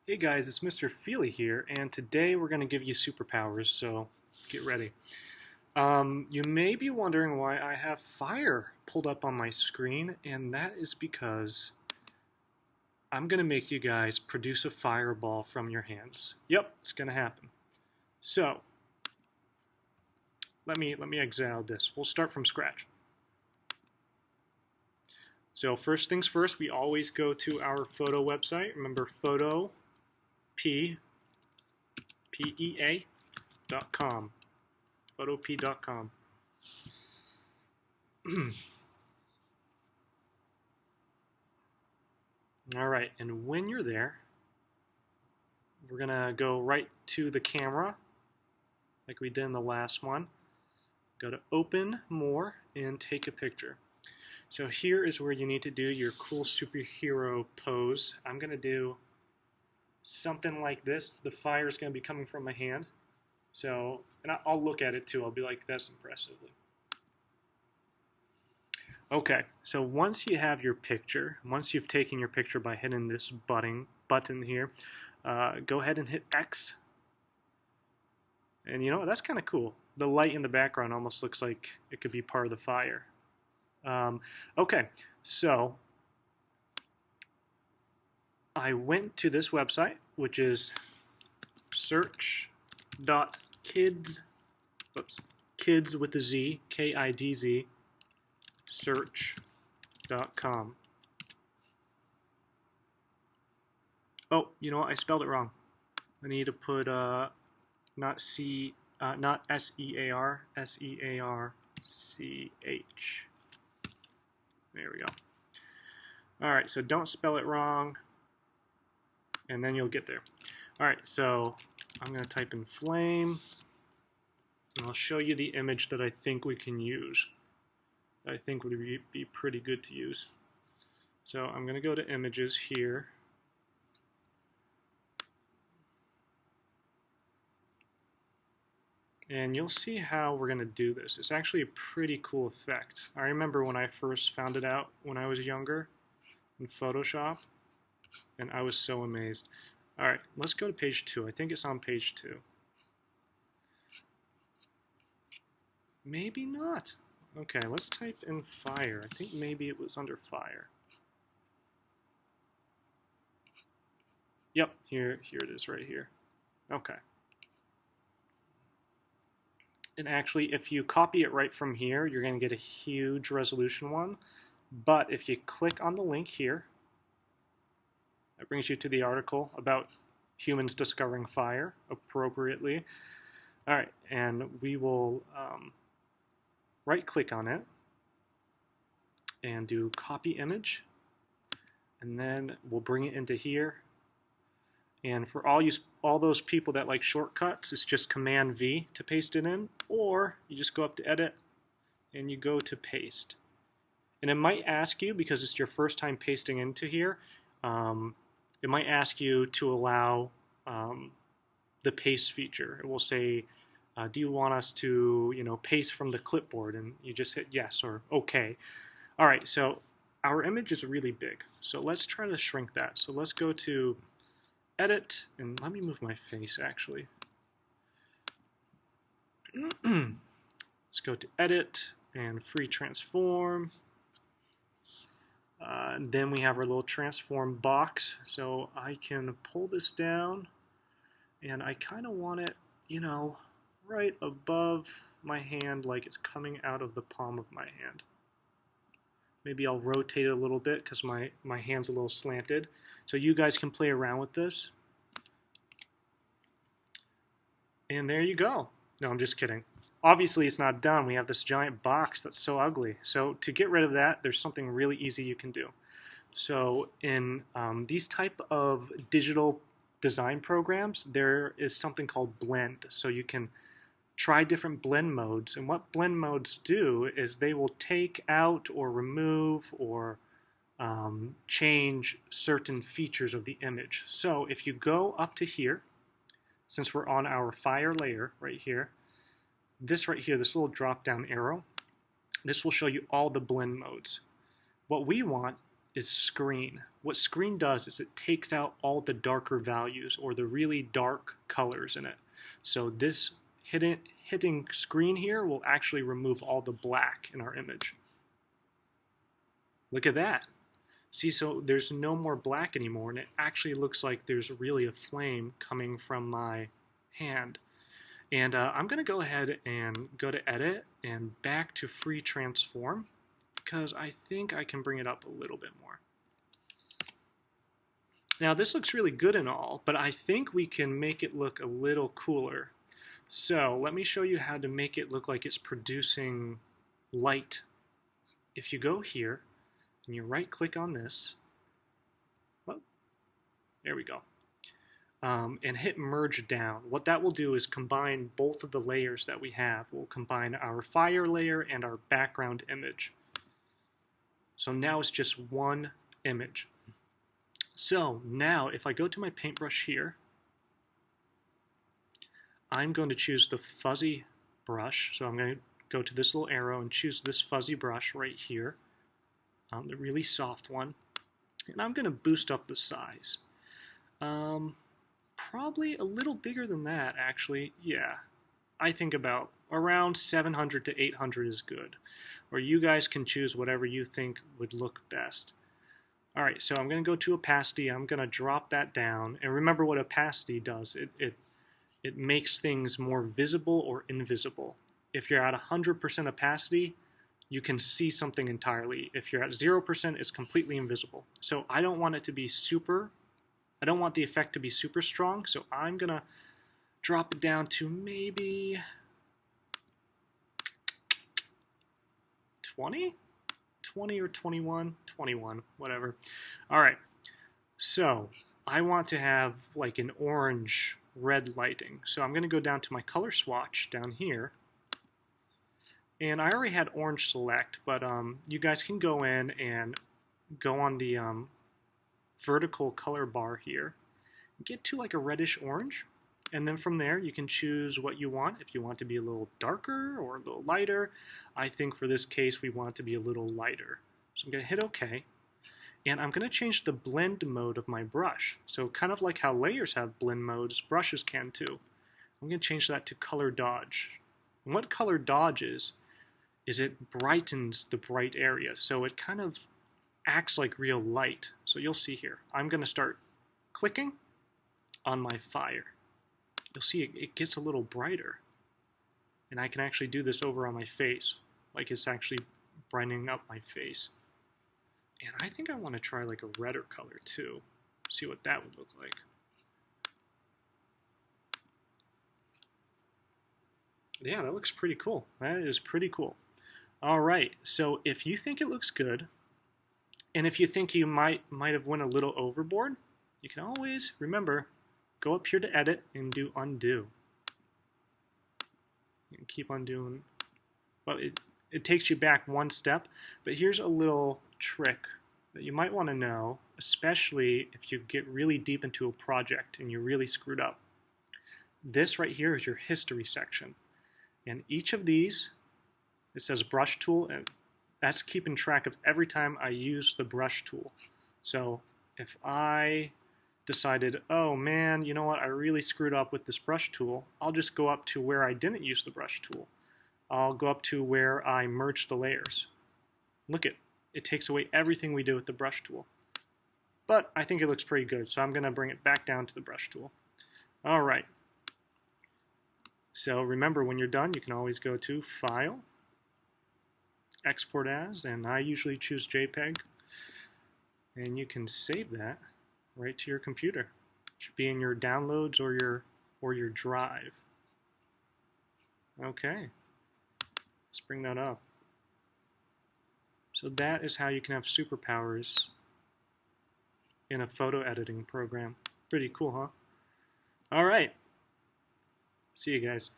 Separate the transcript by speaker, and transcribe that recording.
Speaker 1: Hey guys, it's Mr. Feely here, and today we're going to give you superpowers, so get ready. You may be wondering why I have fire pulled up on my screen, and that is because I'm going to make you guys produce a fireball from your hands. Yep, it's going to happen. So, let me exile this. We'll start from scratch. So first things first, we always go to our photo website. Remember, photopea.com. Photopea.com. All right, and when you're there, we're gonna go right to the camera like we did in the last one. Go to open more and take a picture. So here is where you need to do your cool superhero pose. I'm gonna do something like this. The fire is gonna be coming from my hand. So, and I'll look at it too. I'll be like, that's impressively. Okay, so once you have your picture, once you've taken your picture by hitting this button here, go ahead and hit X. And you know, that's kind of cool. The light in the background almost looks like it could be part of the fire. Okay, so I went to this website, which is search.kids, kids with a Z, Kidz, search.com. Oh, you know what? I spelled it wrong. I need to put not C, not SEAR, SEARCH. There we go. All right, so don't spell it wrong, and then you'll get there. All right, so I'm going to type in flame, and I'll show you the image that I think we can use. I think would be pretty good to use. So I'm going to go to images here. And you'll see how we're going to do this. It's actually a pretty cool effect. I remember when I first found it out when I was younger in Photoshop, and I was so amazed. All right, let's go to page 2. I think it's on page 2. Maybe not. Okay, let's type in fire. I think maybe it was under fire. Yep, here it is right here. Okay. And actually, if you copy it right from here, you're going to get a huge resolution one. But if you click on the link here, that brings you to the article about humans discovering fire appropriately. All right, and we will right-click on it and do copy image, and then we'll bring it into here. And for all those people that like shortcuts, it's just Command V to paste it in, or you just go up to Edit and you go to Paste. And it might ask you, because it's your first time pasting into here, it might ask you to allow the paste feature. It will say, do you want us to, paste from the clipboard? And you just hit yes or okay. All right, so our image is really big. So let's try to shrink that. So let's go to Edit, and let me move my face actually. Let's go to Edit and Free Transform. Then we have our little transform box. So I can pull this down, and I kind of want it, right above my hand, like it's coming out of the palm of my hand. Maybe I'll rotate it a little bit because my hand's a little slanted. So you guys can play around with this. And there you go. No, I'm just kidding. Obviously, it's not done. We have this giant box that's so ugly. So to get rid of that, there's something really easy you can do. So in these type of digital design programs, there is something called blend. So you can try different blend modes. And what blend modes do is they will take out or remove or change certain features of the image. So if you go up to here, since we're on our fire layer right here, this right here, this little drop down arrow, this will show you all the blend modes. What we want is screen. What screen does is it takes out all the darker values or the really dark colors in it. So this hitting screen here will actually remove all the black in our image. Look at that. See, so there's no more black anymore, and it actually looks like there's really a flame coming from my hand. And I'm going to go ahead and go to Edit and back to Free Transform, because I think I can bring it up a little bit more. Now this looks really good and all, but I think we can make it look a little cooler. So let me show you how to make it look like it's producing light. If you go here, and you right click on this, oh, there we go, and hit merge down. What that will do is combine both of the layers that we have. We'll combine our fire layer and our background image. So now it's just one image. So now if I go to my paintbrush here, I'm going to choose the fuzzy brush. So I'm going to go to this little arrow and choose this fuzzy brush right here. The really soft one, and I'm going to boost up the size. Probably a little bigger than that, actually. Yeah, I think about around 700 to 800 is good, or you guys can choose whatever you think would look best. All right, so I'm going to go to opacity. I'm going to drop that down, and remember what opacity does. It makes things more visible or invisible. If you're at 100% opacity, you can see something entirely. If you're at 0%, it's completely invisible. So I don't want it to be I don't want the effect to be super strong, so I'm gonna drop it down to maybe 20? 20 or 21? 21, whatever. All right, so I want to have like an orange red lighting. So I'm gonna go down to my color swatch down here, and I already had orange select, but you guys can go in and go on the vertical color bar here, get to like a reddish orange, and then from there you can choose what you want. If you want to be a little darker or a little lighter, I think for this case we want it to be a little lighter. So I'm going to hit OK, and I'm going to change the blend mode of my brush. So kind of like how layers have blend modes, brushes can too. I'm going to change that to color dodge. And what color dodge is it brightens the bright areas. So it kind of acts like real light. So you'll see here, I'm going to start clicking on my fire. You'll see it gets a little brighter. And I can actually do this over on my face, like it's actually brightening up my face. And I think I want to try like a redder color too, see what that would look like. Yeah, that looks pretty cool. That is pretty cool. All right, so if you think it looks good, and if you think you might have went a little overboard, you can always, remember, go up here to edit and do undo. You can keep on doing, well, it takes you back one step, but here's a little trick that you might want to know, especially if you get really deep into a project and you're really screwed up. This right here is your history section. And each of these, it says brush tool, and that's keeping track of every time I use the brush tool. So if I decided, oh man, you know what, I really screwed up with this brush tool, I'll just go up to where I didn't use the brush tool. I'll go up to where I merged the layers. Look at it takes away everything we did with the brush tool. But I think it looks pretty good, so I'm going to bring it back down to the brush tool. All right. So remember, when you're done, you can always go to File, Export As, and I usually choose JPEG. And you can save that right to your computer. It should be in your downloads or your drive. Okay. Let's bring that up. So that is how you can have superpowers in a photo editing program. Pretty cool, huh? All right. See you guys.